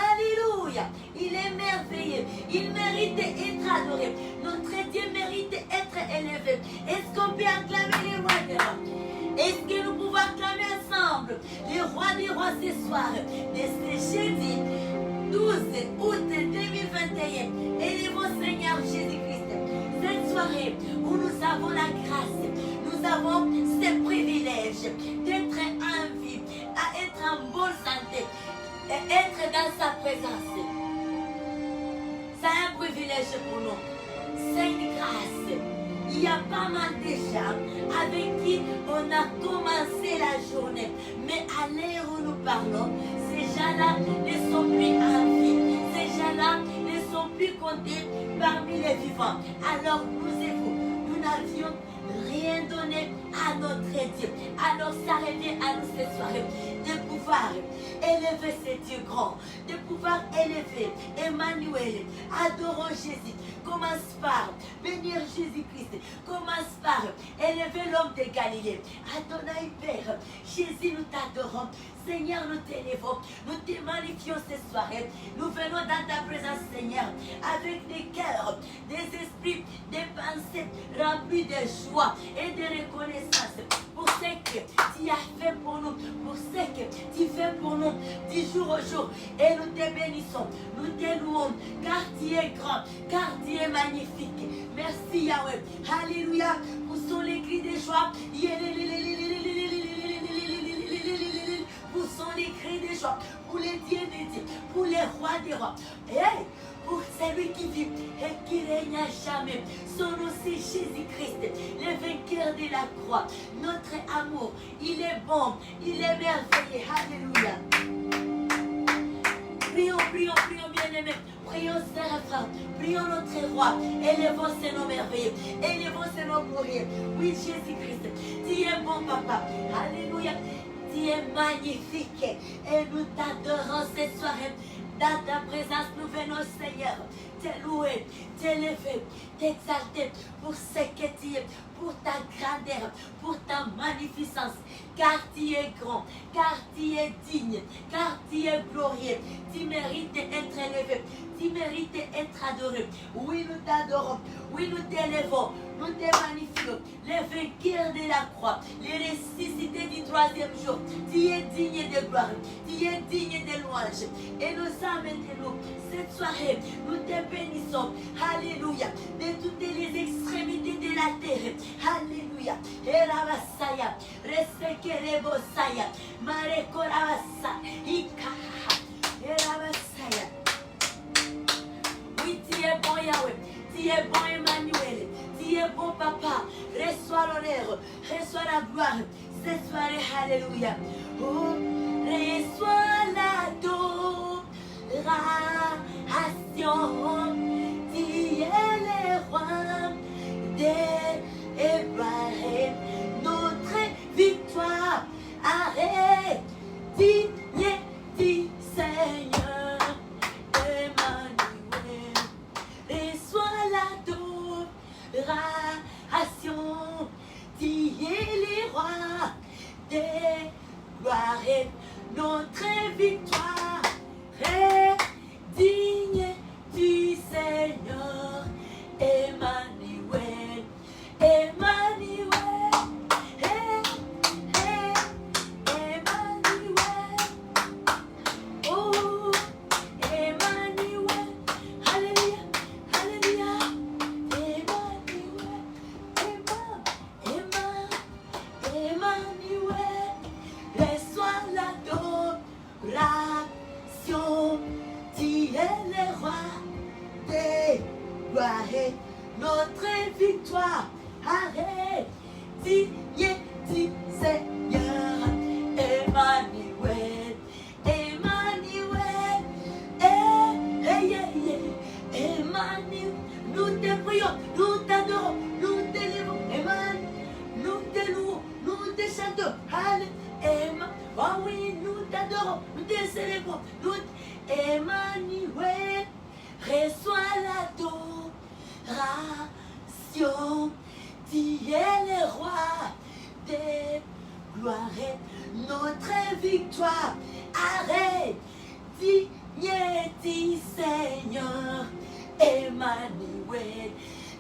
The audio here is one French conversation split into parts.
Alléluia. Il est merveilleux. Il mérite d'être adoré. Notre Dieu mérite d'être élevé. Est-ce qu'on peut acclamer les rois des rois? Est-ce que nous pouvons acclamer ensemble les rois des rois ce soir? De ce jeudi 12 août 2021. Élevons Seigneur Jésus-Christ. Cette soirée où nous avons la grâce, nous avons ce privilège d'être en vie, à être en bonne santé et être dans sa présence. C'est un privilège pour nous. C'est une grâce. Il y a pas mal de gens avec qui on a commencé la journée. Mais à l'heure où nous parlons, ces gens-là ne sont plus en vie. Ces gens-là ne sont plus comptés parmi les vivants. Alors nous et vous, nous n'avions rien donné à notre Dieu. Alors ça revient à nous cette soirée de pouvoir élever ce Dieu grand, de pouvoir élever Emmanuel. Adorons Jésus. Commence par bénir Jésus-Christ. Commence par élever l'homme de Galilée. Adonai Père, Jésus, nous t'adorons. Seigneur, nous t'élevons. Nous te magnifions cette soirée. Nous venons dans ta présence, Seigneur, avec des cœurs, des esprits, des pensées remplis de joie et de reconnaissance pour ce que tu as fait pour nous, pour ce que tu fais pour nous du jour au jour. Et nous te bénissons, nous te louons, car tu es grand, car tu es magnifique. Merci Yahweh. Alléluia. Poussons les cris de joie. Poussons les cris de joie pour les dieux des dieux, pour les rois des rois. Hey, pour celui qui vit et qui règne à jamais. Son nom c'est Jésus-Christ, le vainqueur de la croix. Notre amour, il est bon, il est merveilleux. Alléluia. Prions, prions, prions, bien-aimés. Prions, sœurs et frères. Prions notre roi. Élevons ce nom merveilleux. Élevons ce nom glorieux. Oui, Jésus-Christ, tu es bon, papa. Alléluia. Tu es magnifique. Et nous t'adorons cette soirée. Dans ta présence, nous venons, Seigneur, te louer, t'élever, t'exalter pour ce que tu es, pour ta grandeur, pour ta magnificence, car tu es grand, car tu es digne, car tu es glorieux, tu mérites d'être élevé, tu mérites d'être adoré. Oui, nous t'adorons, oui, nous t'élevons, nous te magnifions, le vainqueur de la croix, le ressuscité du troisième jour. Tu es digne de gloire, tu es digne de louange. Et nous amenons cette soirée, nous te bénissons. Alléluia. De toutes les extrémités de la terre. Alléluia. Erabasaya, Resekerebosaya, Marekorabasa, Ikaha, Erabasaya. Oui, tu es bon Yahweh, tu es bon Emmanuel, tu es bon Papa. Reçois l'honneur, reçois la gloire. Cette soirée, Alléluia. Oh, reçois l'adoration. Tu es le roi d'Abraham. Notre victoire arrête. Digne du Seigneur Emmanuel. Reçois l'adoration. Tu es le roi des gloires. Notre victoire est digne du Seigneur Emmanuel. Emmanuel. Emmanuel. Oh, Emmanuel. Alléluia. Alléluia. Emmanuel. Emmanuel. Reçois l'adoration. Tu es le roi des gloires. Notre victoire arrête. Digne du Seigneur Emmanuel. Emmanuel. Emmanuel. Nous te prions, nous t'adorons, nous t'élevons. Emmanuel. Nous te louons, nous te chantons. Emmanuel. Oh oui, nous t'adorons, nous te célébrons. Emmanuel. Reçois l'adoration. Tu es le roi des gloires. Notre victoire arrête. Digne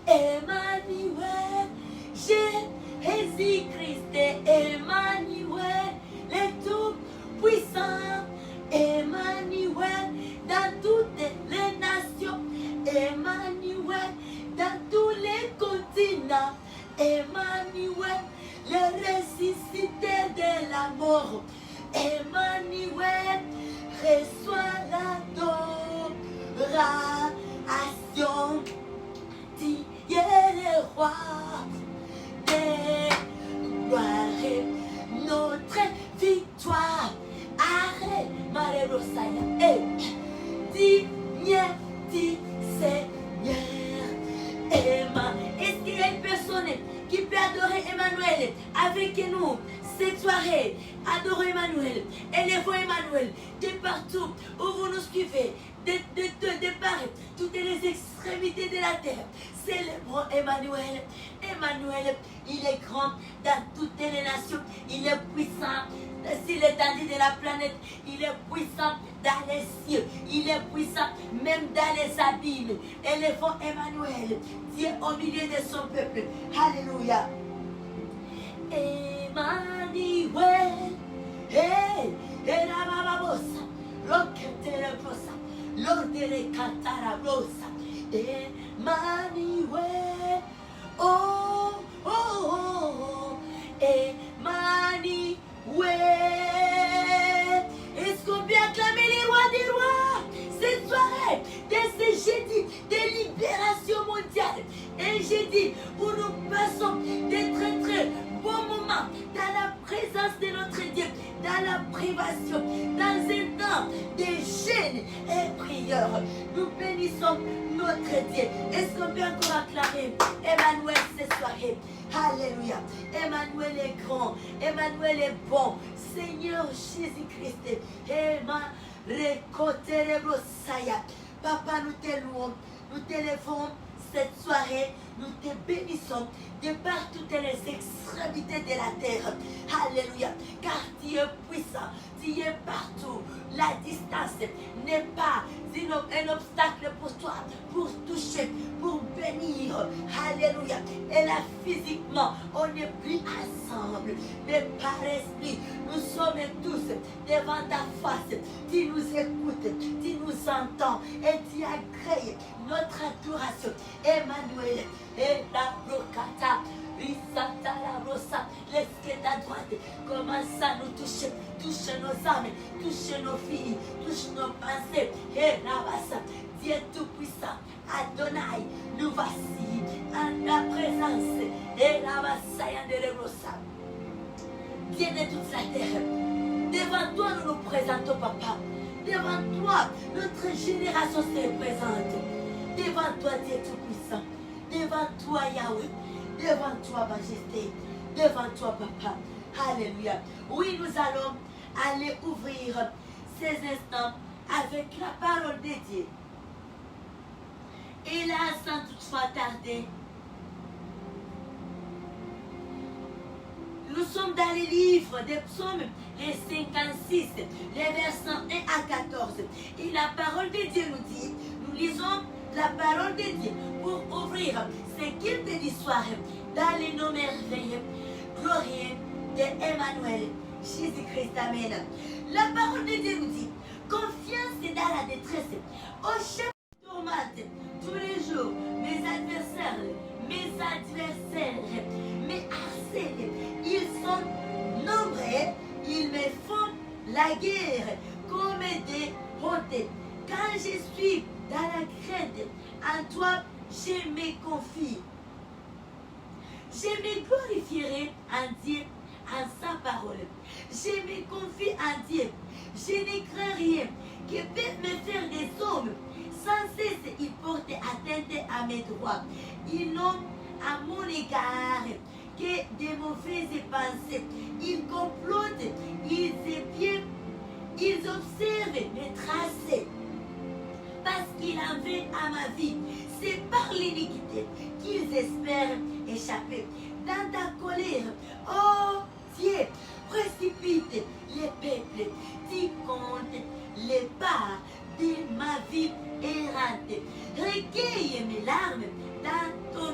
Emmanuel, Jésus-Christ est Emmanuel, le tout-puissant, Emmanuel, dans toutes les nations, Emmanuel, dans tous les continents, Emmanuel, le ressuscité de la mort, Emmanuel, reçois l'adoration. Tu es le roi des gloires, notre victoire. Arrête, Marie Rosaya. Digne du Seigneur. Est-ce qu'il y a une personne qui peut adorer Emmanuel avec nous cette soirée? Adorez Emmanuel, élevons Emmanuel de partout où vous nous suivez, de part, toutes les extrémités de la terre. Célébrons Emmanuel. Emmanuel, il est grand dans toutes les nations, il est puissant. Sur l'étendue de la planète, il est puissant dans les cieux, il est puissant même dans les abîmes. Élevons Emmanuel, Dieu au milieu de son peuple. Alléluia. Emmanuel, hey, la babosa, l'orchestre, l'ordre cantara rosa. Emmanuel, oh, oh, oh, oh, Emmanuel. Est-ce qu'on peut acclamer les rois des rois cette soirée de ce jeudi de libération mondiale? Un jeudi où nous passons de très très bons moments dans la présence de notre Dieu, dans la privation, dans un temps de jeûne et prière. Nous bénissons notre Dieu. Est-ce qu'on peut encore acclamer Emmanuel cette soirée? Alléluia. Emmanuel est grand. Emmanuel est bon. Seigneur Jésus-Christ. Papa, nous te louons. Nous t'élevons cette soirée. Nous te bénissons de par toutes les extrémités de la terre. Alléluia. Car tu es puissant. Tu es partout. La distance n'est pas un obstacle pour toi, pour toucher, pour bénir. Alléluia. Et là, physiquement, on n'est plus ensemble. Mais par esprit, nous sommes tous devant ta face. Tu nous écoutes, tu nous entends et tu agrées notre adoration. Emmanuel, et la brocata, risata la rosa, l'esquette à droite, commence à nous toucher, touche nos âmes, touche nos filles, touche nos pensées, et la bassa, Dieu tout-puissant, Adonai, nous voici en ta présence, et la bassa, de rosa, Dieu de toute la terre, devant toi nous nous présentons, papa, devant toi notre génération se présente, devant toi Dieu tout-puissant, devant toi Yahweh, devant toi majesté, devant toi papa. Alléluia. Oui, nous allons aller ouvrir ces instants avec la parole de Dieu. Et là, sans toutefois tarder, nous sommes dans les livres des psaumes, les 56, les versets 1 à 14. Et la parole de Dieu nous dit, nous lisons la parole de Dieu pour ouvrir ce qu'il te dit soir dans les noms merveilleux, glorieux d'Emmanuel, Jésus-Christ. Amen. La parole de Dieu nous dit, confiance dans la détresse, au chef de tourmente, tous les jours, mes adversaires, me harcèlent, ils sont nombreux, ils me font la guerre comme des hontes. Quand je suis dans la crainte, en toi, je me confie. Je me glorifierai en Dieu, en sa parole. Je me confie en Dieu. Je ne crains rien que peuvent me faire des hommes. Sans cesse, ils portent atteinte à mes droits. Ils n'ont à mon égard que de mauvaises pensées. Ils complotent, ils épient, ils observent mes tracés. Parce qu'il en veut à ma vie. C'est par l'iniquité qu'ils espèrent échapper. Dans ta colère, oh Dieu, précipite les peuples. Tu comptes les pas de ma vie errante. Recueille mes larmes dans ton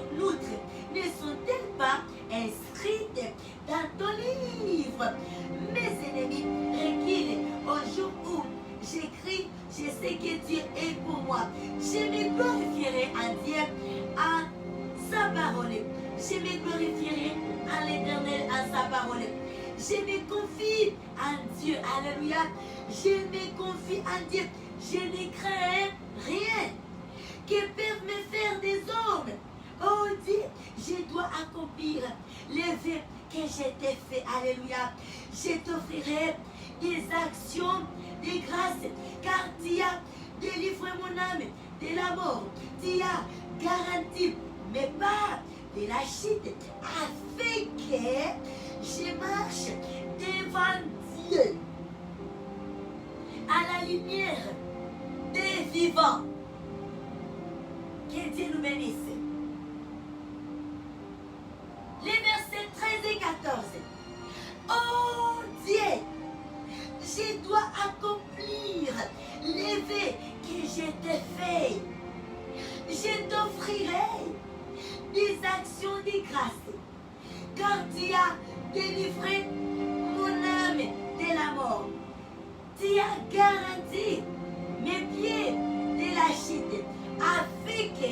Je sais que Dieu est pour moi. Je me glorifierai à Dieu, à sa parole. Je me glorifierai à l'Éternel, à sa parole. Je me confie en Dieu. Alléluia. Je me confie en Dieu. Je ne crains rien que peuvent me faire des hommes. Oh Dieu, je dois accomplir les vœux que je t'ai fait. Alléluia. Je t'offrirai des actions de grâce, car tu as délivré mon âme de la mort. Tu as garanti mes pas de la chute, afin que je marche devant Dieu à la lumière des vivants. Que Dieu nous bénisse. Les versets 13 et 14. Oh Dieu, je dois accomplir les vœux que je t'ai fait. Je t'offrirai des actions de grâce, car tu as délivré mon âme de la mort. Tu as garanti mes pieds de la chute, afin que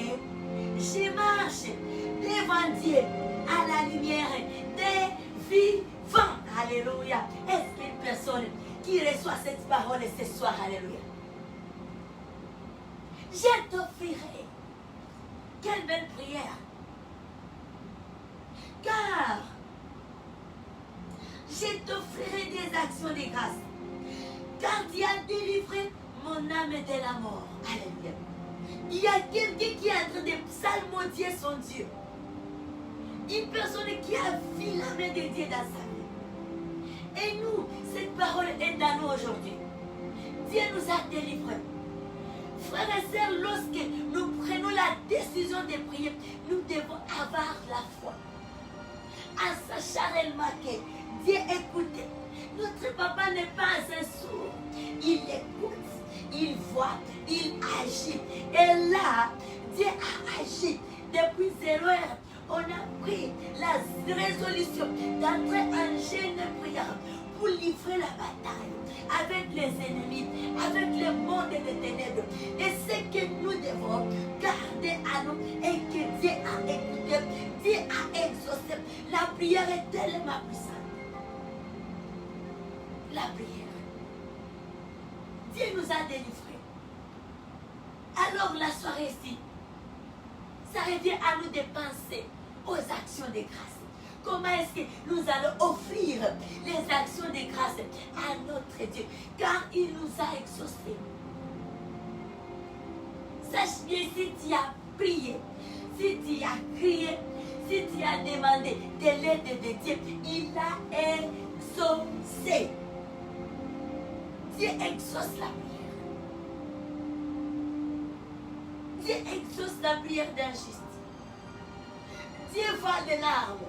je marche devant Dieu à la lumière des vivants. Alléluia. Est-ce qu'une personne qui reçoit cette parole ce soir, alléluia? Je t'offrirai. Quelle belle prière. Car je t'offrirai des actions de grâce, car tu as délivré mon âme de la mort. Alléluia. Il y a quelqu'un qui est en train de psalmodier son Dieu. Une personne qui a vu la main de Dieu dans sa vie. Et nous, cette parole est dans nous aujourd'hui. Dieu nous a délivrés. Frères et sœurs, lorsque nous prenons la décision de prier, nous devons avoir la foi. En sachant réellement que Dieu écoute. Notre papa n'est pas un sourd. Il écoute, il voit, il agit. Et là, Dieu a agi. Depuis 0 heure, on a pris la résolution d'entrer en jeûne de prière pour livrer la bataille avec les ennemis, avec le monde des ténèbres. Et ce que nous devons garder à nous et que Dieu a écouté, Dieu a exaucé. La prière est tellement puissante. La prière. Dieu nous a délivrés. Alors la soirée ici, ça revient à nous de penser aux actions de grâce. Comment est-ce que nous allons offrir les actions de grâce à notre Dieu? Car il nous a exaucés. Sache bien, si tu as prié, si tu as crié, si tu as demandé de l'aide de Dieu, il a exaucé. Dieu exauce la prière. Dieu exauce la prière d'un juste. Dieu voit des larmes.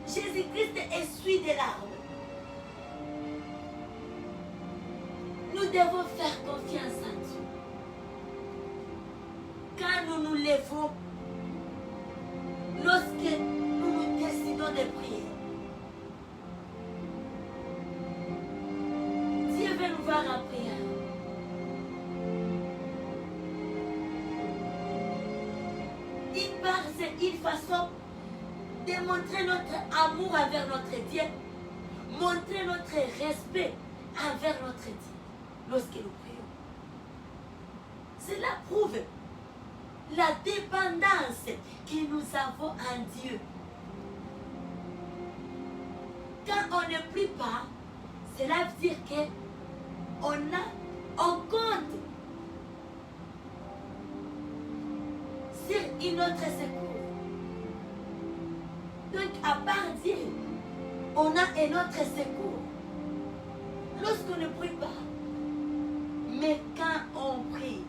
Jésus-Christ essuie des larmes. Nous devons faire confiance en Dieu. Quand nous nous levons, lorsque nous nous décidons de prier, Dieu veut nous voir en prière. C'est une façon de montrer notre amour envers notre Dieu, montrer notre respect envers notre Dieu lorsque nous prions. Cela prouve la dépendance que nous avons en Dieu. Quand on ne prie pas, cela veut dire qu'on compte sur une autre secours. Donc, à part Dieu, on a un autre secours. Lorsqu'on ne prie pas, mais quand on prie,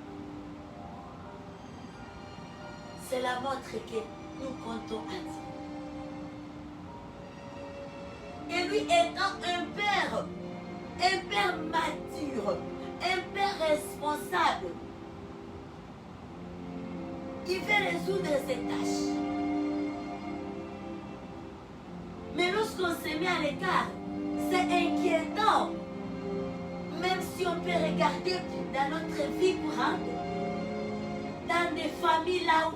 cela montre que nous comptons à Dieu. Et lui étant un père mature, un père responsable, il veut résoudre ses tâches. Mais lorsqu'on se met à l'écart, c'est inquiétant. même si on peut regarder dans notre vie courante, dans des familles là où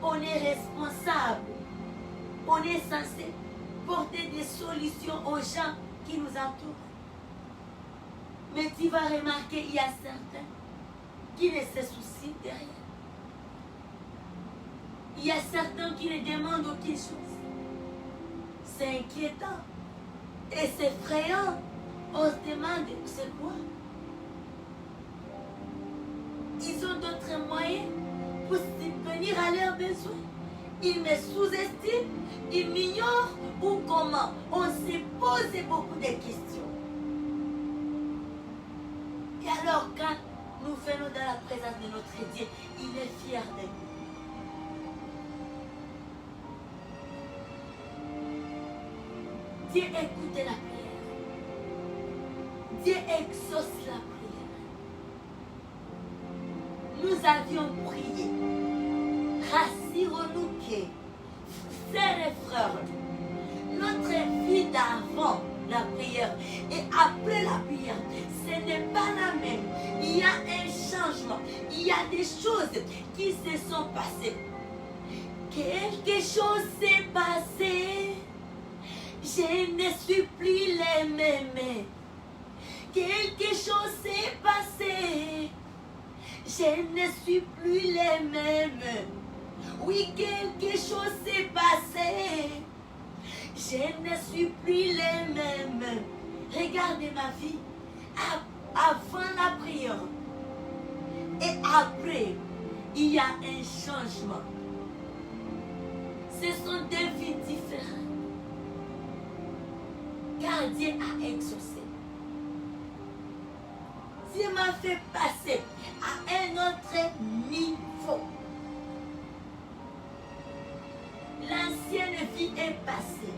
on est responsable, on est censé porter des solutions aux gens qui nous entourent. Mais tu vas remarquer, il y a certains qui ne se soucient de rien. Il y a certains qui ne demandent aucune chose. C'est inquiétant. Et c'est effrayant. On se demande, c'est quoi? Ils ont d'autres moyens pour subvenir à leurs besoins. Ils me sous-estiment, ils m'ignorent ou comment? On s'est posé beaucoup de questions. Et alors quand nous venons dans la présence de notre Dieu, il est fier de nous. Dieu écoute la prière. Dieu exauce la prière. Nous avions prié. Rassurons-nous que, frères et frères, notre vie d'avant la prière et après la prière, ce n'est pas la même. Il y a un changement. Il y a des choses qui se sont passées. Quelque chose s'est passé. Je ne suis plus les mêmes. Quelque chose s'est passé. Je ne suis plus les mêmes. Oui, quelque chose s'est passé. Je ne suis plus les mêmes. Regardez ma vie. Avant la prière et après, il y a un changement. Ce sont deux vies différentes. Car Dieu a exaucé. Dieu m'a fait passer à un autre niveau. L'ancienne vie est passée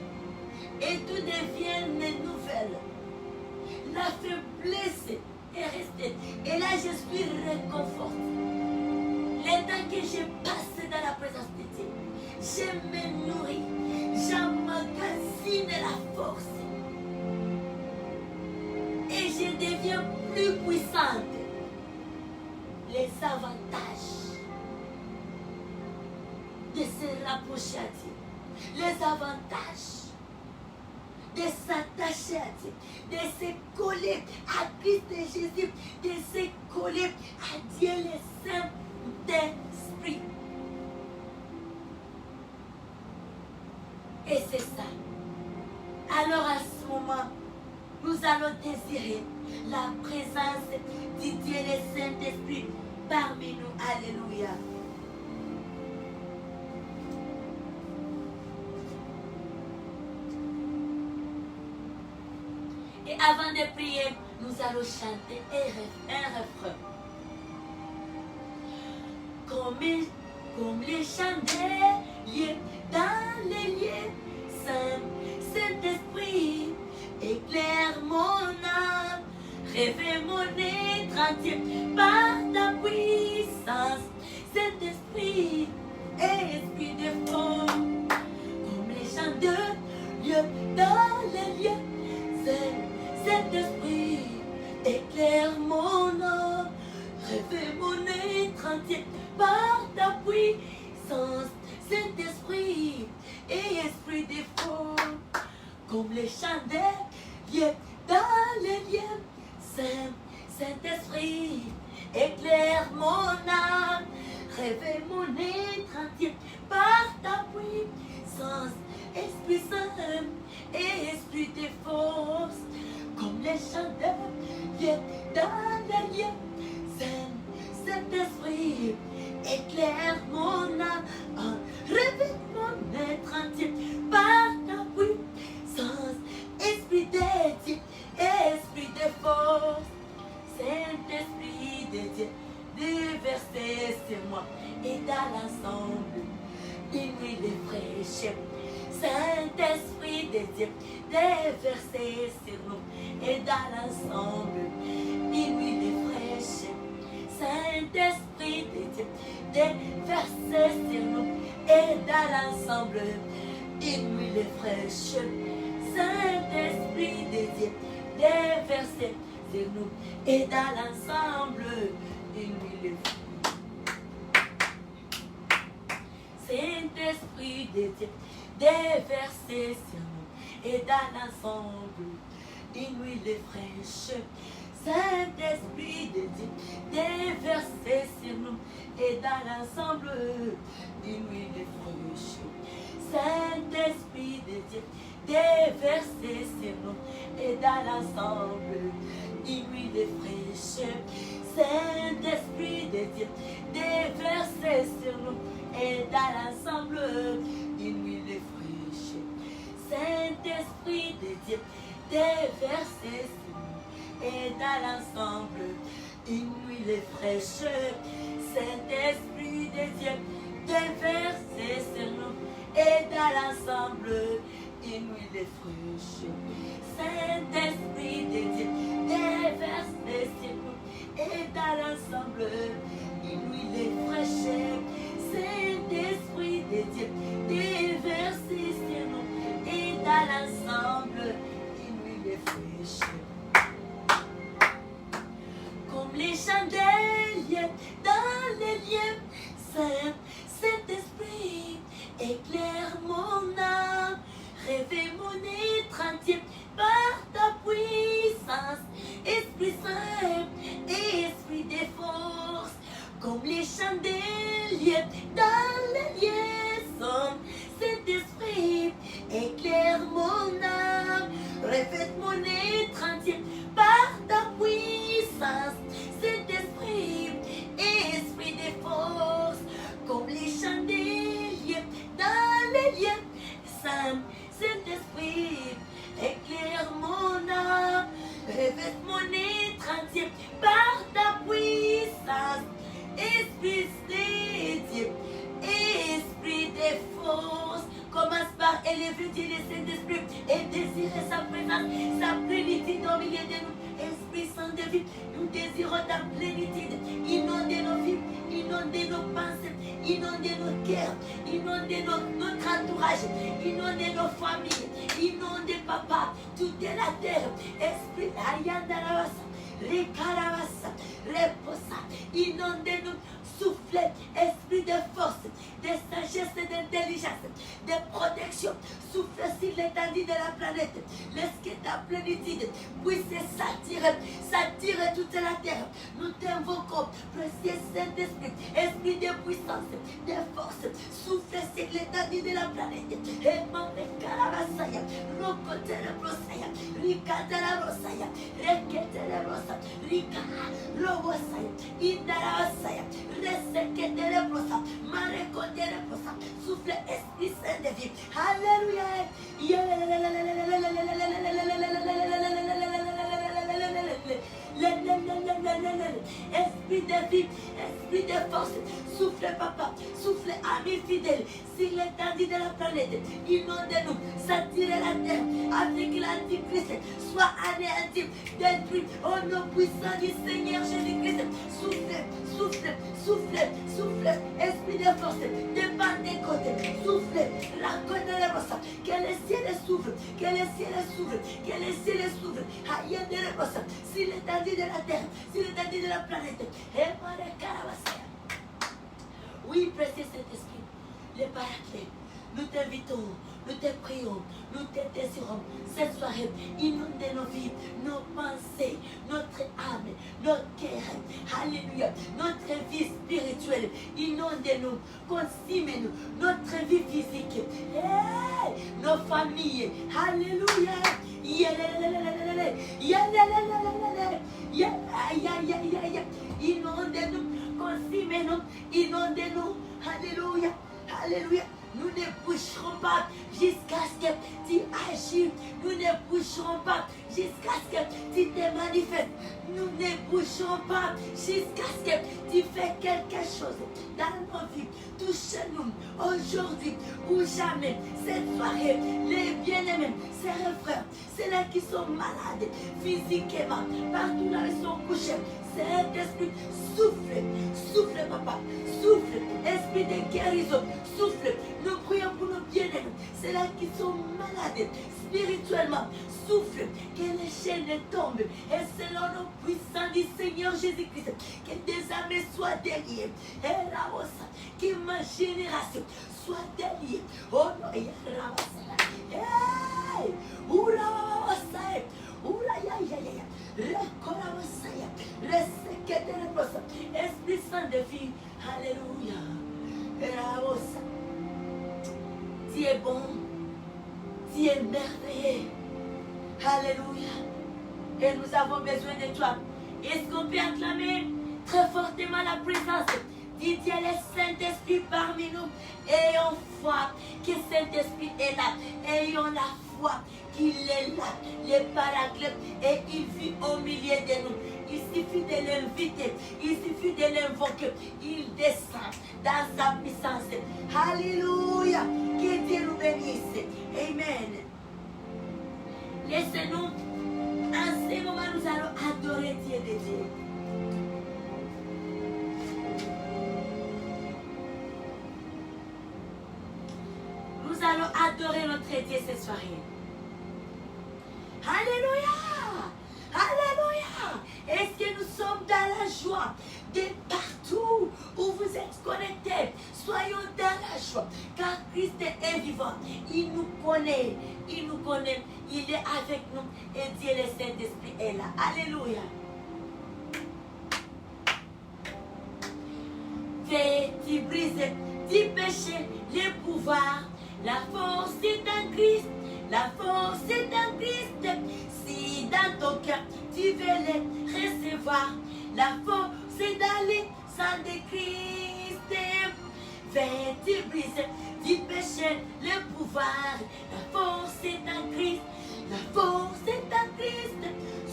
et tout devient nouvelle. La faiblesse est restée et là je suis réconfortée. Les temps que j'ai passé dans la présence de Dieu, je me nourris, j'emmagasine la force. Et je deviens plus puissante. Les avantages de se rapprocher à Dieu. Les avantages de s'attacher à Dieu. De se coller à Christ Jésus. De se coller à Dieu le Saint-Esprit. Et c'est ça. Alors à ce moment, nous allons désirer la présence du Dieu le Saint-Esprit parmi nous. Alléluia. Et avant de prier, nous allons chanter un refrain. Comme les chandeliers dans les lieux saints, Saint-Esprit éclaire mon âme, réveille mon être entier par ta puissance, Saint-Esprit, esprit de forme, comme les chandeliers dans les lieux, Saint-Esprit, éclaire mon âme, réveille mon être entier par ta puissance, Saint-Esprit, et esprit de forme. Comme les chandeliers dans les lieux saints, Saint-Esprit, éclaire mon âme, réveille mon être entier par ta puissance, Esprit Saint et Esprit de force. Comme les chandeliers dans les lieux saints, Saint-Esprit, éclaire mon âme, réveille mon être entier par ta puissance, Esprit de Dieu, Esprit de force, Saint-Esprit de Dieu, déversez sur moi et dans l'ensemble, une huile fraîche. Saint-Esprit de Dieu, déversez sur nous et dans l'ensemble, une huile fraîche. Saint-Esprit de Dieu, déversez sur nous et dans l'ensemble, une huile fraîche. Saint-Esprit de Dieu, déversez sur nous et dans l'ensemble d'une huile. Saint-Esprit de Dieu, déversé sur nous et dans l'ensemble d'une huile fraîche. Saint-Esprit de Dieu, déversé sur nous et dans l'ensemble d'une huile fraîche. Saint-Esprit de Dieu, déversé sur nous et dans l'ensemble d'une huile fraîche. Saint-Esprit de Dieu, déversé sur nous et dans l'ensemble d'une huile fraîche. Saint-Esprit de Dieu, déversé sur nous et dans l'ensemble d'une huile fraîche. Saint-Esprit de Dieu, déversé sur nous et dans l'ensemble d'une huile fraîche. Saint-Esprit de Dieu, déversé sur nous et dans l'ensemble d'une huile fraîche. Saint-Esprit de Dieu, déversé sur nous et dans l'ensemble d'une huile fraîche. Comme les chandelles dans les lieux saints, Saint-Esprit éclaire mon âme, réveille mon être entier par ta puissance. Esprit Saint et Esprit des forces, comme les chandeliers dans les liaisons. Saint-Esprit éclaire mon âme, réveille mon être entier par ta puissance. Saint-Esprit et Esprit des forces, comme les chandeliers dans les lieux saints. Saint-Esprit éclaire mon âme, réveille mon être entier par ta puissance. Esprit de Dieu, Esprit des forces, commence par élever Dieu le Saint-Esprit et désirer sa présence, sa plénitude au milieu de nous. Esprit Saint de vie, nous désirons ta plénitude. Inonder nos vies, inonder nos pensées, inonder nos cœurs, inonder notre entourage, inonder nos familles, inonder papa, toute la terre. Esprit Ayandaravasa, Rikaravasa, Reposa, inondez-nous, soufflez, esprit de force, de sagesse et d'intelligence, de protection, soufflez sur l'étendue de la planète. Laisse que ta plénitude puisse s'attirer toute la terre. Nous t'invoquons, précieux Saint-Esprit, esprit de puissance, de force, soufflez sur l'étendue de la planète. Et mon Karavasaya, Rokotelebosaya, Rikatarabosaya, Reketelebosaya, Rika, Lobosaya, Indarabosaya, Reseketelebosaya, Marekotelebosaya, souffle Esprit Saint de vie. Alléluia. Esprit de vie, esprit de force, souffle papa, souffle ami fidèle, sur l'étendue de la planète, inonde-nous, satire la terre, avec l'antichrist, soit anéanti, détruit, au nom puissant du Seigneur Jésus-Christ, souffle, souffle, souffle, souffle, esprit de force, de Pentecôte, souffle, raconte les bossas, que le ciel s'ouvre, que le ciel s'ouvre, que le ciel s'ouvre, aïe de les bossas, sur l'étendue de la terre, sur l'étendue de la planète. Et par les Karavasaya. Oui, précieux Saint-Esprit, les paraclés, nous t'invitons, nous te prions, nous te désirons cette soirée, inonder nos vies, nos pensées, notre âme, notre cœur, alléluia, notre vie spirituelle, inondez-nous, consumez-nous, notre vie physique, nos familles, alléluia, inondez-nous, consumez-nous, inondez-nous, alléluia, alléluia. Nous ne bougerons pas jusqu'à ce que tu agis. Nous ne bougerons pas jusqu'à ce que tu te manifestes. Nous ne bougerons pas jusqu'à ce que tu fais quelque chose dans nos vies. Touche-nous aujourd'hui ou jamais. Cette soirée, les bien-aimés, ces frères, ceux-là qui sont malades physiquement, partout là ils sont couchés. Saint-Esprit, souffle, souffle papa, souffle, esprit de guérison, souffle. Nous prions pour nos bien-aimés. ceux-là qui sont malades spirituellement, souffle, que les chaînes tombent. Et selon le puissant du Seigneur Jésus-Christ, que des âmes soient déliées. Et la rosa, que ma génération soit déliée. Oh non, il y a la rosa. Hey! Oula, rosa. Oula, ya, ya, ya, ya. Recola rosa. Le secrétaire de rosa. Esprit Saint de vie. Alléluia. Et la rosa. Tu es bon. Tu es merveilleux. Alléluia. Et nous avons besoin de toi. Est-ce qu'on peut acclamer très fortement la présence du Dieu, le Saint-Esprit parmi nous? Ayons foi que Saint-Esprit est là. Ayons la foi qu'il est là, le paraclet, et il vit au milieu de nous. Il suffit de l'inviter, il suffit de l'invoquer. Il descend dans sa puissance. Alléluia. Que Dieu nous bénisse. Amen. Laissez-nous, en ce moment, nous allons adorer Dieu de Dieu. Nous allons adorer notre Dieu ce soir. Alléluia! Alléluia! Est-ce que nous sommes dans la joie de partout où vous êtes connectés? Soyons dans la joie, car Christ est vivant. Il nous connaît, il est avec nous et Dieu le Saint-Esprit est là. Alléluia! Fais-tu briser du péché, le pouvoir, la force est en Christ. La force est en Christ. Si dans ton cœur tu veux les recevoir, la force est d'aller sans de Christ. Fais-tu briser du péché le pouvoir. La force est en Christ. La force est en Christ.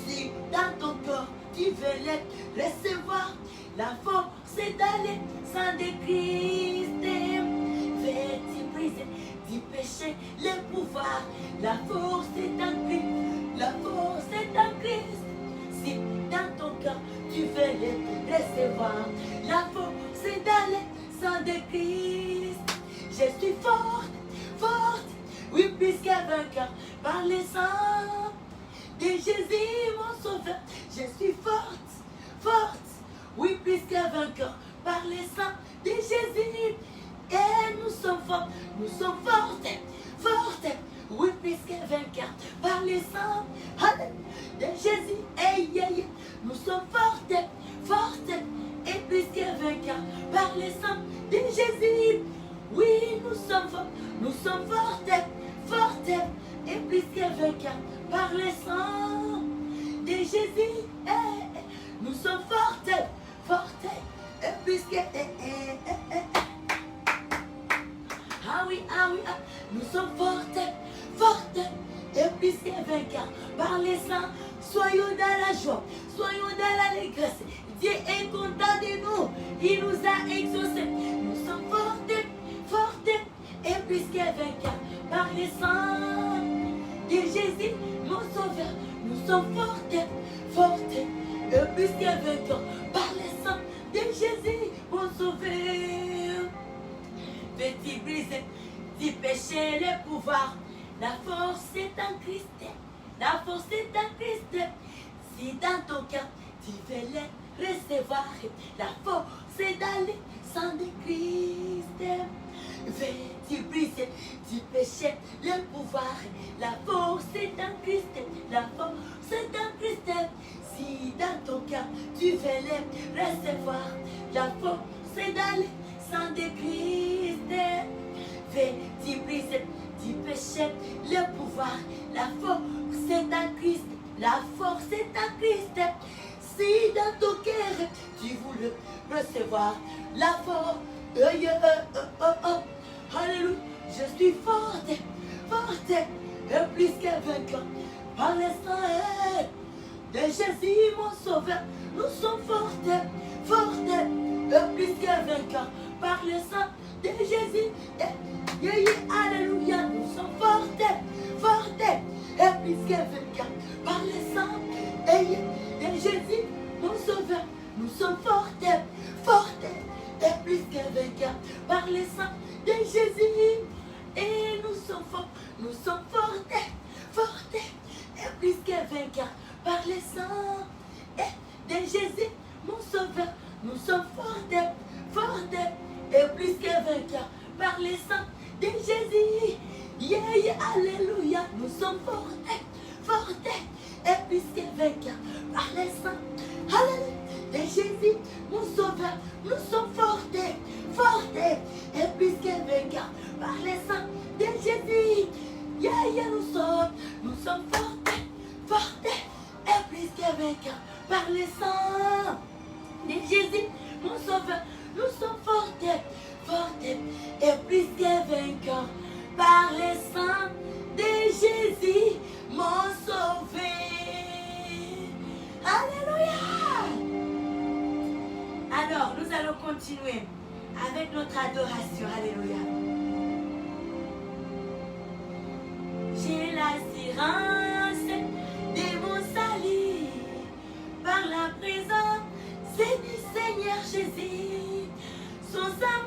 Si dans ton cœur tu veux les recevoir, la force est d'aller sans de Christ. Fais-tu briser du péché, le pouvoir, la force est en Christ, la force est en Christ. Si dans ton cœur tu veux les recevoir, la force est d'aller sans de Christ. Je suis forte, forte, oui, puisque vainqueur par le sang de Jésus mon sauveur. Je suis forte, forte, oui, puisque vainqueur par le sang de Jésus. Et nous sommes fortes, fortes, oui, puisque vainqueurs par le sang de Jésus. Hey, yeah, yeah. Nous sommes fortes, fortes, et puisque vainqueurs par le sang de Jésus. Oui, nous sommes fortes, fortes, et puisque vainqueurs par le sang de Jésus. Hey, nous sommes fortes, fortes, et puisque ah oui, nous sommes fortes, fortes, et puisque vainqueurs par les sangs, soyons dans la joie, soyons dans l'allégresse. Dieu est content de nous, il nous a exaucés. Nous sommes fortes, fortes, et puisque vainqueurs par les sangs de Jésus, mon sauveur. Nous sommes fortes, fortes, et puisque vainqueurs par les sangs de Jésus, mon sauveur. Fais-tu briser du péché le pouvoir. La force est en Christ. La force est en Christ. Si dans ton cœur tu veux les recevoir, la force est d'aller sans de Christ. Fais-tu briser du péché le pouvoir. La force est en Christ. La force est en Christ. Si dans ton cœur tu veux les recevoir, la force est d'aller sans de Christ. Fais-tu briser du péché le pouvoir. La force est en Christ. La force est en Christ. Si dans ton cœur tu voulais recevoir la force, alléluia, je suis forte, forte, et plus que vainqueur par le sang de Jésus mon sauveur. Nous sommes fortes, fortes, et plus que vainqueur par le sang de Jésus. Alléluia, nous sommes fortes, fortes, et plus que vainqueur par le sang de Jésus mon sauveur. Nous sommes fortes, fortes, et plus que vainqueur par le sang de Jésus. Et nous sommes forts, forts, et plus que vainqueurs par le sang de Jésus, mon sauveur. Nous sommes forts, et plus que vainqueurs par le sang de Jésus. Yeah, alléluia. Nous sommes forts, et plus que vainqueurs par le sang. Alléluia. De Jésus, mon sauveur. Nous sommes forts, et plus que vainqueurs par le sang de Jésus. Yeah, nous sommes forts, et plus que vainqueurs par le sang de Jésus, mon sauveur. Nous sommes forts, et plus que vainqueurs par le sang de Jésus, mon sauveur. Alléluia. Alors, nous allons continuer avec notre adoration. Alléluia. J'ai l'assurance de mon salut par la présence du Seigneur Jésus. Son sang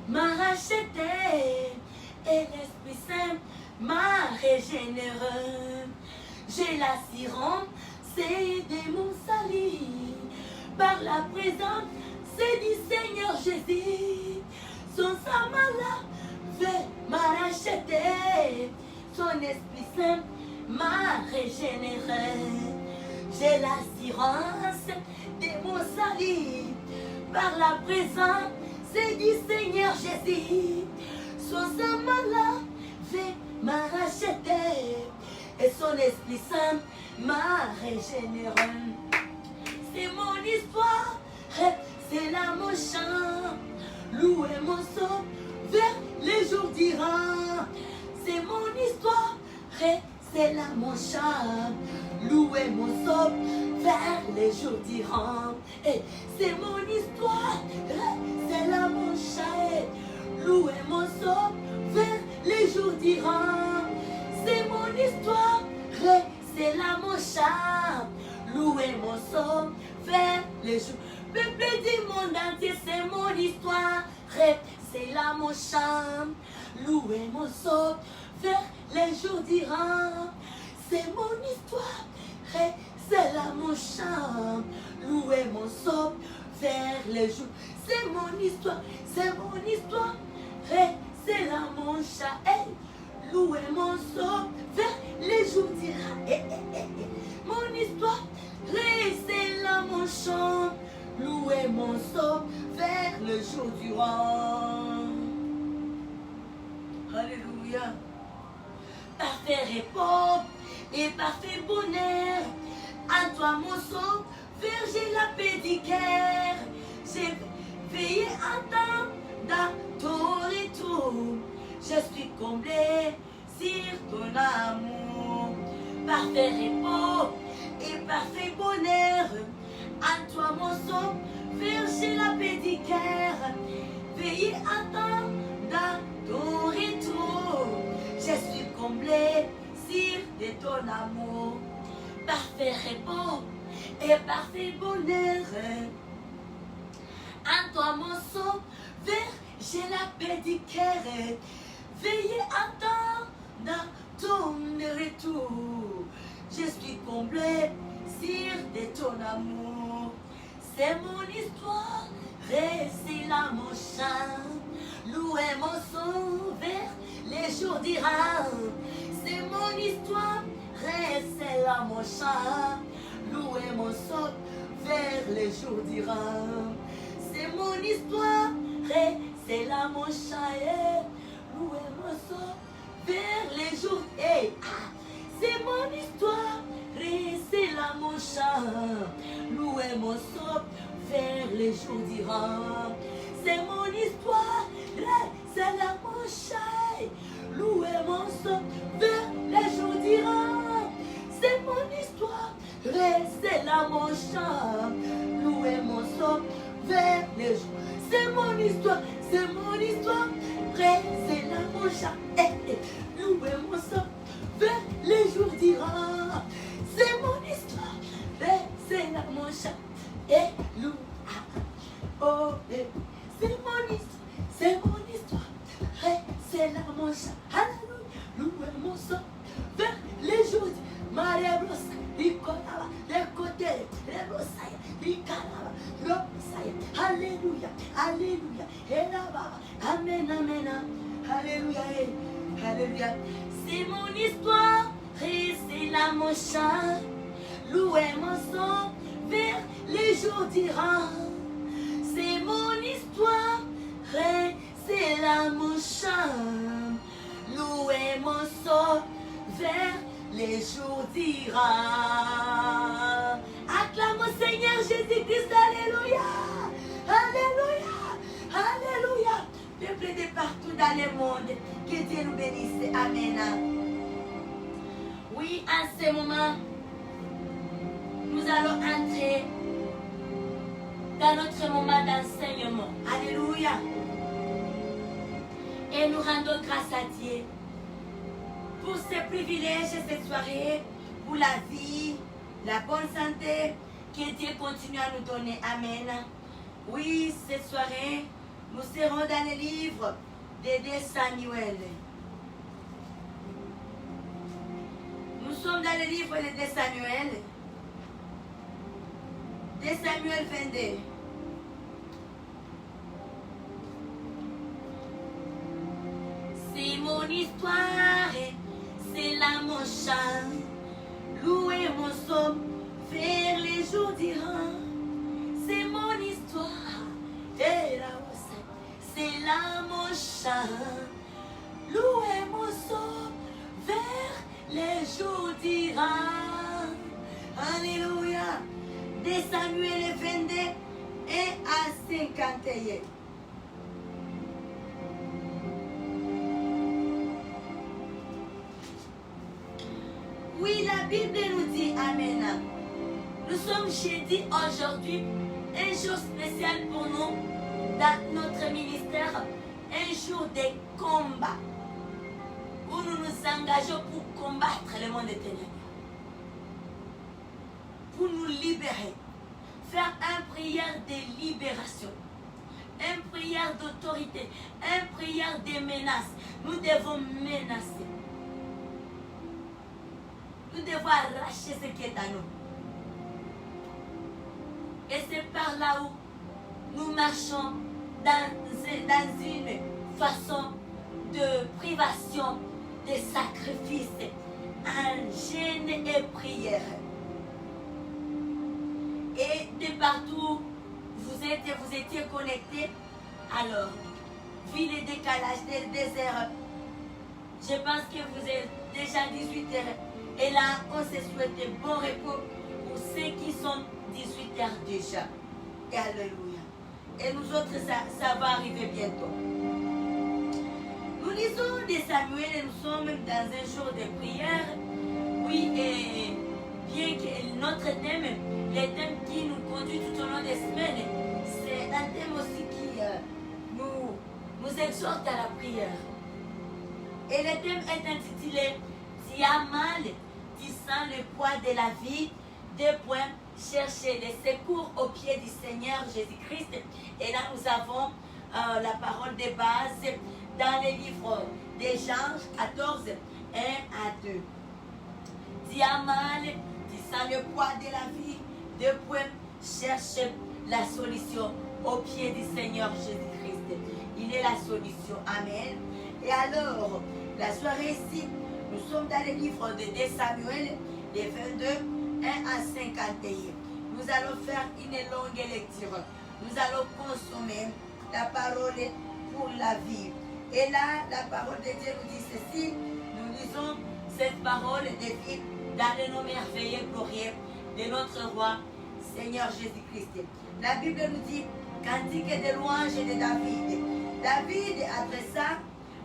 m'a racheté et l'Esprit Saint m'a régénéré. J'ai l'assurance de mon salut par la présence du Seignor Jésus. Son sang m'a racheté, son Esprit Saint m'a régénéré. J'ai l'assurance de mon salut par la présence du Seigneur Jésus. Son sang m'a racheté et son Esprit Saint m'a régénéré. C'est mon histoire, c'est là mon chant. Louez mon sauveur vers les jours d'Iran. C'est mon histoire, c'est là mon chant. Louez mon sauveur vers les jours d'Iran. C'est mon histoire, c'est là mon chant. Louez mon sauveur vers les jours d'Iran. C'est mon histoire, c'est là mon chant. Louez mon sauveur vers les jours. Peuple du monde entier, c'est mon histoire. C'est là mon chant. Louez mon sauveur vers les jours d'Iran. C'est mon histoire. C'est là mon chant. Louez mon sauveur vers les jours. C'est mon histoire. C'est mon histoire. C'est là mon chant. Louez mon sauveur vers les jours d'Iran. Mon histoire. C'est là mon chant. Louez mon sauveur vers le jour du roi. Alléluia. Parfait repos et parfait bonheur. À toi mon sauveur, j'ai la paix du cœur. J'ai veillé à temps dans ton retour. Je suis comblé sur ton amour. Parfait repos et parfait bonheur. À toi mon sauveur, j'ai la paix du cœur. Veillez à temps dans ton retour. Je suis comblé sur de ton amour. Parfait repos et parfait bonheur. À toi mon sauveur, j'ai la paix du cœur. Veillez à temps dans ton retour. Je suis comblé sur de ton amour. C'est mon histoire, c'est là mon chant. Louez mon sauveur les jours d'Iran. C'est mon histoire, c'est là mon chant. Louez mon sauveur les jours d'Iran. C'est mon histoire, c'est là mon chant. Louez mon sauveur les jours. C'est mon histoire. C'est là mon chant. Louez mon sauveur vers les jours d'Iran. C'est mon histoire. C'est là mon chant. Louez mon sauveur vers les jours d'Iran. C'est mon histoire. C'est là mon chant. Louez mon sauveur vers les jours. C'est mon histoire. C'est mon histoire. C'est là mon chant. Louez mon sauveur vers les jours d'Iran. C'est mon histoire, c'est là mon chant, oh, c'est mon histoire, Alléluia. Alléluia. Et là-bas. Amen, amen. Alléluia. Alléluia. C'est mon histoire et c'est là mon chant. Louer mon sang vers les jours d'Iran. C'est mon histoire et c'est là mon chant. Louer mon sang vers les jours d'Iran. Acclame au Seigneur Jésus-Christ. Alléluia. Alléluia. Alléluia. Peuple de partout dans le monde. Que Dieu nous bénisse. Amen. Oui, à ce moment, nous allons entrer dans notre moment d'enseignement. Alléluia. Et nous rendons grâce à Dieu pour ce privilège cette soirée, pour la vie, la bonne santé que Dieu continue à nous donner. Amen. Oui, cette soirée, nous serons dans le livre de 2 Samuel. Nous sommes dans le livre de 2 Samuel. 2 Samuel 22. C'est mon histoire, c'est là mon chant. Louer mon somme vers les jours d'Iran. C'est mon histoire, et là c'est là mon chant. Louer mon somme vers les jours d'Iran. Alléluia. 2 Samuel 22 et à 51. Oui, la Bible nous dit Amen. Nous sommes jeudi aujourd'hui, un jour spécial pour nous dans notre ministère, un jour de combat où nous nous engageons pour combattre le monde des ténèbres, pour nous libérer, faire une prière de libération, une prière d'autorité, une prière de menace. Nous devons menacer. Nous devons arracher ce qui est à nous. Et c'est par là où nous marchons dans une façon de privation, de sacrifice, en jeûne et prière. Et de partout vous étiez connectés. Alors, vu le décalage des désert, je pense que vous êtes déjà 18 heures. Et là, on se souhaite bon repos pour ceux qui sont 18 heures déjà. Et alléluia. Et nous autres, ça va arriver bientôt. Nous lisons de Samuel et nous sommes dans un jour de prière. Oui, et bien que notre thème, le thème qui nous conduit tout au long des semaines, c'est un thème aussi qui nous exhorte à la prière. Et le thème est intitulé « Diamal, tissant le poids de la vie, 2 points, chercher les secours au pied du Seigneur Jésus-Christ ». Et là, nous avons la parole de base dans le livre des Genres 14, 1 à 2. Diamal, tissant le poids de la vie, 2 points, cherche la solution au pied du Seigneur Jésus-Christ. Il est la solution. Amen. Et alors, la soirée ici, nous sommes dans le livre de 2 Samuel, les 22, 1 à 51. Nous allons faire une longue lecture. Nous allons consommer la parole pour la vie. Et là, la parole de Dieu nous dit ceci. Nous lisons cette parole de vie dans le nom merveilleux, glorieux de notre roi, Seigneur Jésus-Christ. La Bible nous dit, cantique de louange de David. David adressa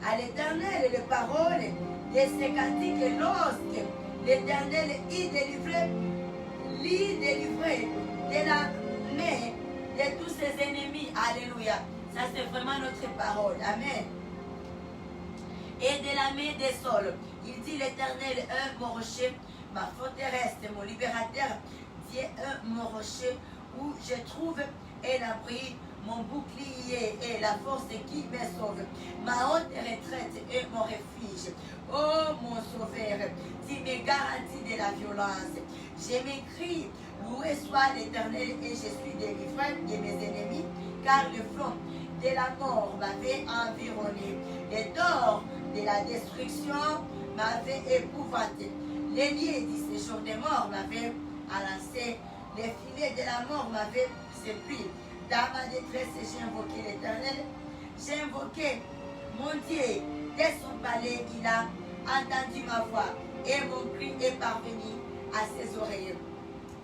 à l'Éternel les paroles de ce cantique lorsque l'Éternel y délivré de la main de tous ses ennemis. Alléluia. Ça, c'est vraiment notre parole. Amen. Et de la main des sols. Il dit l'Éternel, mon rocher, ma forteresse, mon libérateur. Dieu, mon rocher, où je trouve un abri, mon bouclier et la force qui me sauve. Ma haute retraite et mon refuge. Oh mon sauveur, tu me garantis de la violence. Je m'écris, loué soit l'Éternel et je suis délivré de mes ennemis, car le flanc de la mort m'avait environné. Les torts de la destruction m'avaient épouvanté. Les liens du séjour des morts m'avaient enlacé. Les filets de la mort m'avaient séduit. Dans ma détresse, j'ai invoqué l'Éternel. J'ai invoqué mon Dieu. Dès son palais, il a entendu ma voix et mon cri est parvenu à ses oreilles.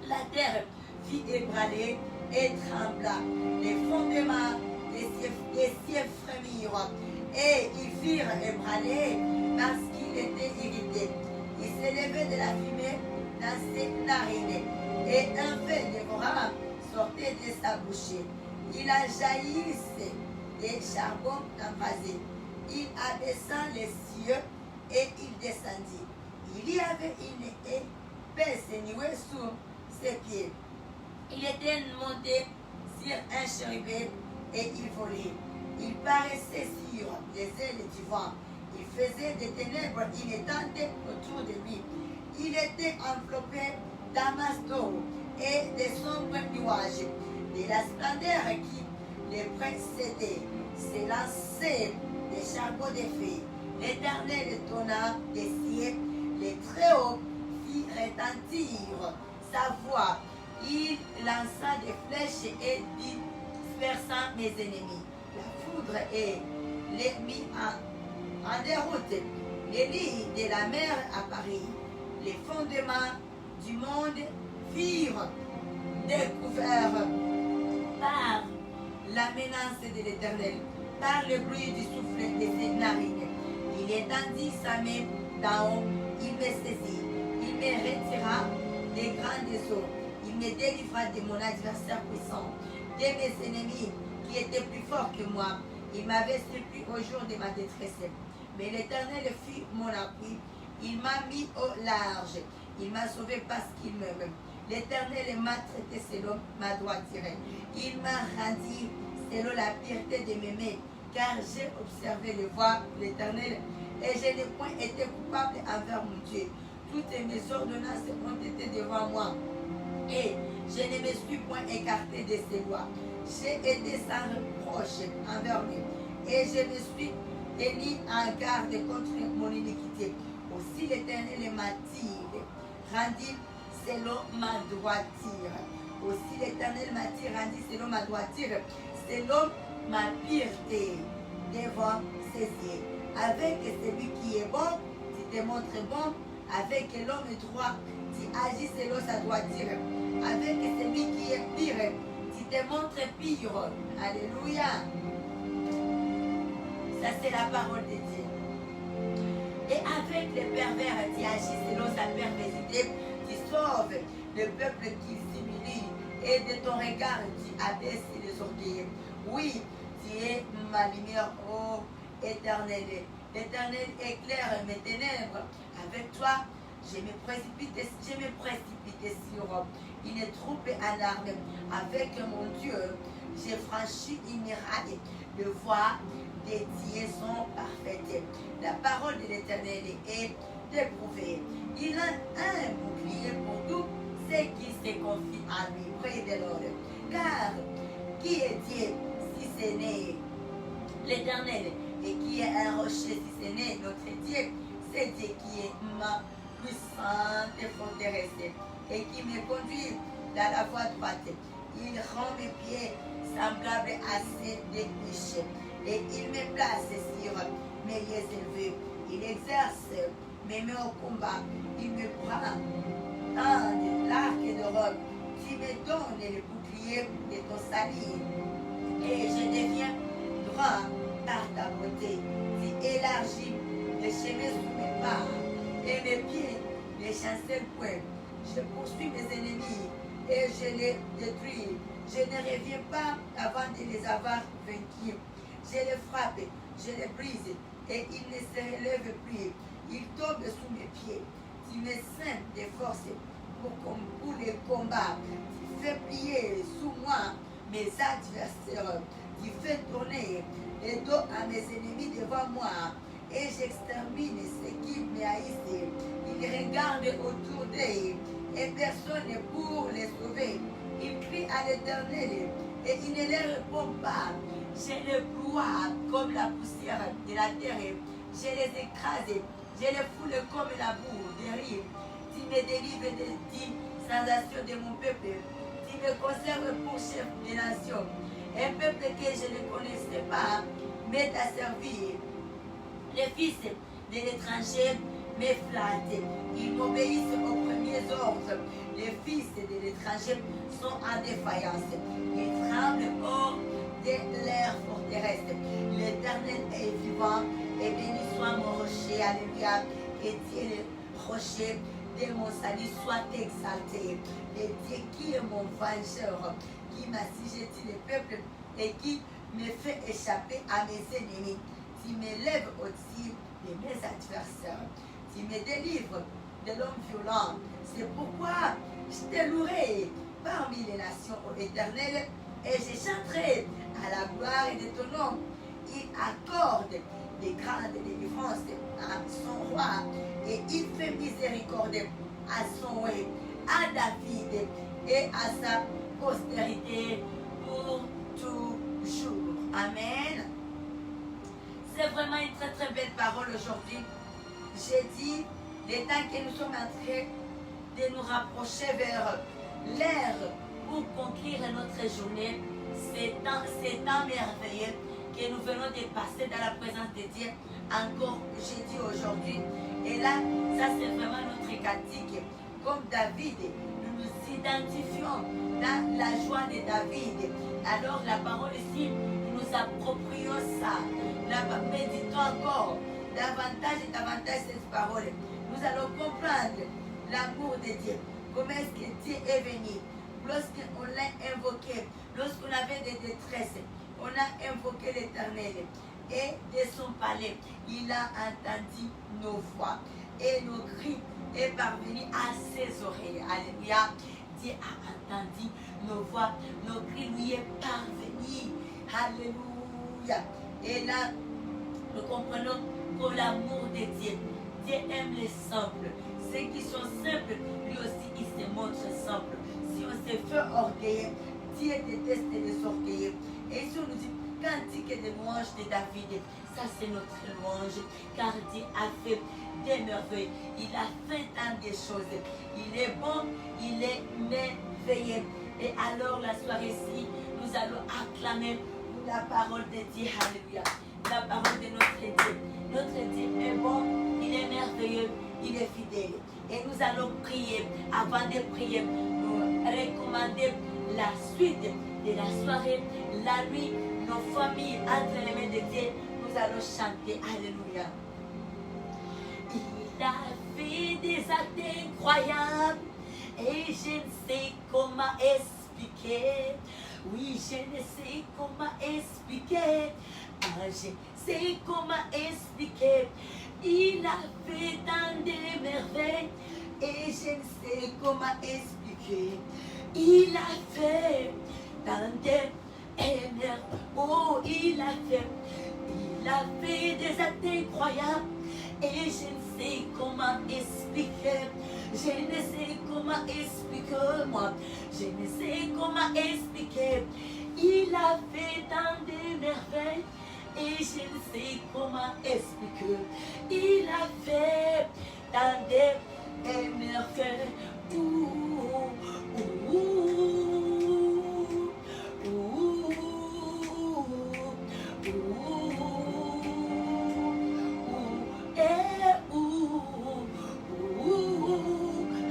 La terre fit ébranler et trembla. Les fondements des cieux frémirent et ils firent ébranler parce qu'il était irrité. Il s'élevait de la fumée dans ses narines et un feu dévorant sortait de sa bouche. Il a jailli des charbons embrasés. Il abaissa les cieux et il descendit. Il y avait une épaisse nuée sous ses pieds. Il était monté sur un chérubin et il volait. Il paraissait sur les ailes du vent. Il faisait des ténèbres inéteintes autour de lui. Il était enveloppé d'amas d'eau et de sombres nuages. De la splendeur qui les précédait s'élançait des charbons de feu. L'Éternel tonna des cieux, les Très-Hauts fit retentir sa voix. Il lança des flèches et dispersa mes ennemis. La foudre et les mit en déroute. Les lits de la mer apparurent. Les fondements du monde furent découverts par la menace de l'Éternel, par le bruit du souffle de ses narines. Il étendit sa main d'en haut, il me saisit, il me retira des grandes eaux, il me délivra de mon adversaire puissant, de mes ennemis qui étaient plus forts que moi. Il m'avait surpris au jour de ma détresse. Mais l'Éternel fut mon appui, il m'a mis au large, il m'a sauvé parce qu'il m'aime. L'Éternel m'a traité selon ma droiture. Il m'a rendu selon la pureté de mes mains, car j'ai observé les voies de l'Éternel et je n'ai point été coupable envers mon Dieu. Toutes mes ordonnances ont été devant moi et je ne me suis point écarté de ses lois. J'ai été sans reproche envers lui et je me suis tenu en garde contre mon iniquité. Aussi l'Éternel m'a-t-il rendu selon ma droiture. Aussi l'Éternel m'a-t-il rendu selon ma droiture, selon ma pureté devant ses yeux. Avec celui qui est bon, tu te montres bon. Avec l'homme droit, tu agis selon sa droiture. Avec celui qui est pire, tu te montres pire. Alléluia. Ça, c'est la parole de Dieu. Et avec les pervers, tu agis selon sa perversité. Tu sauves le peuple qui s'humilie. Et de ton regard, tu abaisses les orgueils. Oui, tu es ma lumière, ô Éternel. L'Éternel éclaire mes ténèbres. Avec toi, je me précipite sur une troupe en armes. Avec mon Dieu, j'ai franchi une muraille. Les voies des dieux sont parfaites. La parole de l'Éternel est éprouvée. Il a un bouclier pour tous ceux qui se confient à lui. Près de l'ordre. Car qui est Dieu si ce n'est l'Éternel? Et qui est un rocher si ce n'est notre Dieu? C'est Dieu qui est ma puissante forteresse et qui me conduit dans la voie droite. Il rend mes pieds semblables à ceux des biches et il me place sur mes lieux élevés. Il exerce mes mains au combat. Il me prend dans l'arc de robe. Tu me donnes le bouclier de ton salut et je deviens droit par ta beauté. Tu élargis les chemins sous mes pas et mes pieds ne chancellent point. Je poursuis mes ennemis et je les détruis. Je ne reviens pas avant de les avoir vaincus. Je les frappe, je les brise et ils ne se relèvent plus. Ils tombent sous mes pieds. Tu me sèmes des forces pour les combats. Tu fais plier sous moi mes adversaires. Tu fais tourner les dos à mes ennemis devant moi et j'extermine ceux qui me haïssent. Ils regardent autour d'eux et personne pour les sauver. Ils crient à l'Éternel et il ne les répond pas. Je les ploie comme la poussière de la terre. Je les écrase. Je les foule comme la boue des rives. Tu me délivres des dissensations de mon peuple. Tu me conserves pour chef des nations. Un peuple que je ne connaissais pas m'est asservi. Les fils de l'étranger me flattent. Ils m'obéissent aux premiers ordres. Les fils de l'étranger sont en défaillance. Ils tremblent hors de leur forteresse. L'Éternel est vivant et béni soit mon rocher. Alléluia. Et Dieu, le rocher de mon salut, soit exalté. Et Dieu qui est mon vengeur, qui m'assiégit le peuple et qui me fait échapper à mes ennemis. Tu m'élèves au-dessus de mes adversaires. Tu me délivres de l'homme violent. C'est pourquoi je te louerai parmi les nations, ô Éternel, et je chanterai à la gloire de ton nom. Il accorde des grandes délivrances à son roi et il fait miséricorde à son roi, à David et à sa postérité pour toujours. Amen. C'est vraiment une très très belle parole aujourd'hui. J'ai dit, le temps que nous sommes en train de nous rapprocher vers l'heure pour conclure notre journée, c'est un merveilleux que nous venons de passer dans la présence de Dieu. Encore, j'ai dit aujourd'hui. Et là, ça c'est vraiment notre cantique. Comme David, nous nous identifions dans la joie de David. Alors la parole ici, nous nous approprions ça. Méditons encore davantage et davantage cette parole. Nous allons comprendre l'amour de Dieu. Comment est-ce que Dieu est venu? Lorsqu'on l'a invoqué, lorsqu'on avait des détresses, on a invoqué l'Éternel. Et de son palais, il a entendu nos voix. Et nos cris est parvenu à ses oreilles. Alléluia. Dieu a entendu nos voix. Nos cris lui est parvenu. Alléluia. Et là, nous comprenons que l'amour de Dieu. Dieu aime les simples. Ceux qui sont simples, lui aussi, il se montre simple. Si on se fait orgueilleux, Dieu déteste les orgueilleux. Et si on nous dit, cantique de louange de David, ça c'est notre louange, car Dieu a fait des merveilles. Il a fait tant de choses. Il est bon, il est merveilleux. Et alors la soirée-ci, nous allons acclamer la parole de Dieu. Alléluia. La parole de notre Dieu. Notre Dieu est bon, il est merveilleux, il est fidèle. Et nous allons prier. Avant de prier, nous recommander la suite de la soirée, la nuit, nos familles entre les mains de Dieu. Nous allons chanter. Alléluia. Il a fait des actes incroyables et je ne sais comment expliquer. Oui, je ne sais comment expliquer. Ah, je sais comment expliquer. Il a fait tant de merveilles et je ne sais comment expliquer. Il a fait tant de merveilles. Oh, il a fait des actes incroyables et je ne sais comment expliquer. Je ne sais comment expliquer moi. Je ne sais comment expliquer. Il a fait tant de merveilles et je ne sais comment expliquer. Il a fait tant de merveilles.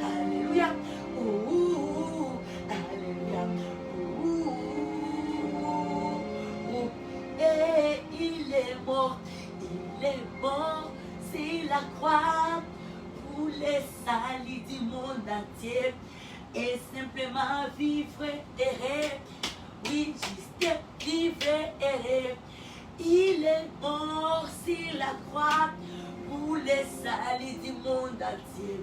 Alléluia. Alléluia. Et il est mort sur la croix pour les salut du monde entier et simplement vivre heureux. Oui, juste vivre heureux. Il est mort sur la croix pour les salut du monde entier.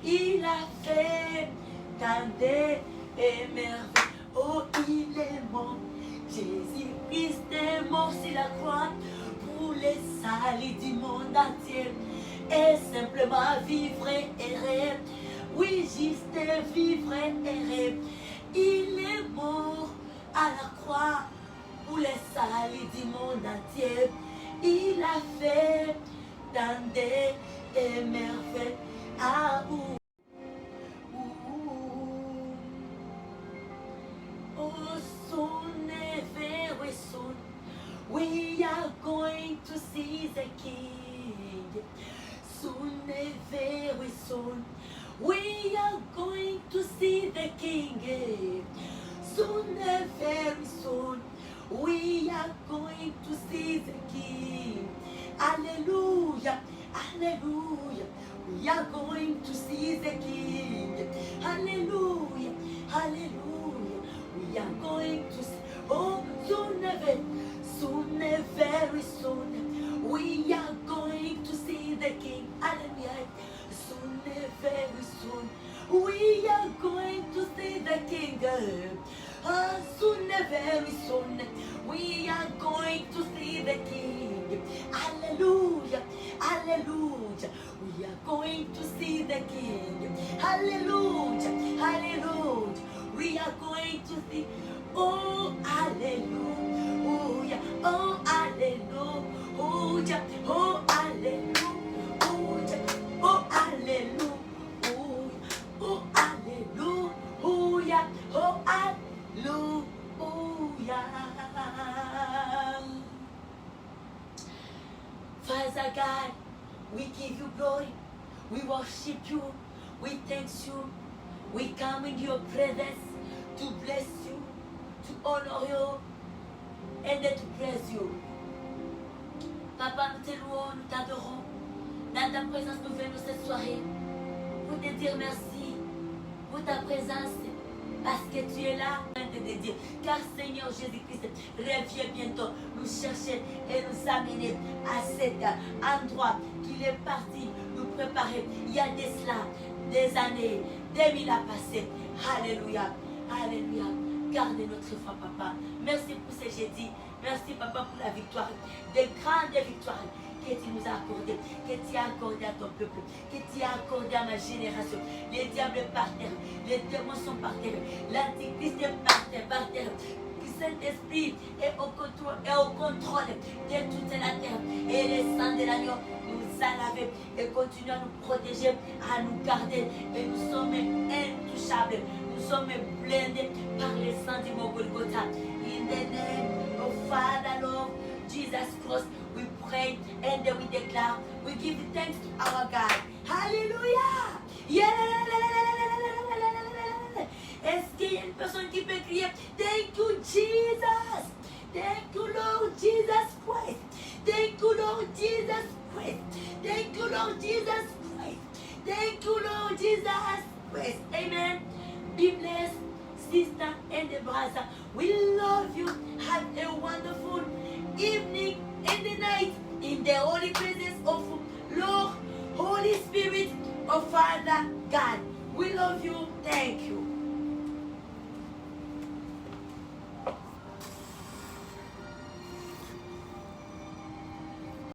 Il a fait tant de merveilles. Oh, il est mort. Jésus-Christ est mort sur la croix pour les salut du monde entier. Et simplement vivre heureux. Oui, juste vivre heureux. Il est mort. à la croix pour les salis du monde entier. Il a fait tant de merveilles. Ah, oh, soon, very soon, we are going to see the King. Soon, very soon, we are going to see the King. Soon, very soon, we are going to see the King. Hallelujah, hallelujah. We are going to see the King. Hallelujah, hallelujah. We are going to see. Oh, soon, very soon, we are going to see the King. Hallelujah. Soon, very soon, we are going to see the King. Soon, very soon, we are going to see the King. Hallelujah, hallelujah. We are going to see the King. Hallelujah, hallelujah. We are going to see. Oh, hallelujah. Oh, hallelujah. Oh, hallelujah. Oh, hallelujah. Oh, hallelujah. Oh, hallelujah. Father God, we give you glory. We worship you. We thank you. We come in your presence to bless you, to honor you, and to praise you. Papa, nous te louons, nous t'adorons. Dans ta présence, nous venons cette soirée pour te dire merci pour ta présence, parce que tu es là de dédier. Car Seigneur Jésus-Christ revient bientôt nous chercher et nous amener à cet endroit qu'il est parti nous préparer. Il y a de cela des années, des mille à passer. Alléluia, alléluia. Gardez notre foi, Papa. Merci pour ce jeudi. Merci, Papa, pour la victoire, des grandes victoires que tu nous as accordées, que tu as accordées à ton peuple, que tu as accordées à ma génération. Les diables par terre, les démons sont par terre, l'antichrist est par terre. Que Saint-Esprit est au contrôle de toute la terre. Et le sang de l'agneau nous a lavé et continue à nous protéger, à nous garder. Et nous sommes intouchables. Nous sommes blindés par le sang du mont Golgotha. In the name of Father, Lord, Jesus Christ, we pray and we declare, we give thanks to our God. Hallelujah! Yeah! Est-ce qu'il y a une personne qui peut crier, thank you, Jesus! Thank you, Lord Jesus Christ! Thank you, Lord Jesus Christ! Thank you, Lord Jesus Christ! Thank you, Lord Jesus Christ! Amen. Be blessed, sister and brother. We love you. Have a wonderful evening and the night in the holy presence of Lord, Holy Spirit, of Father God. We love you. Thank you.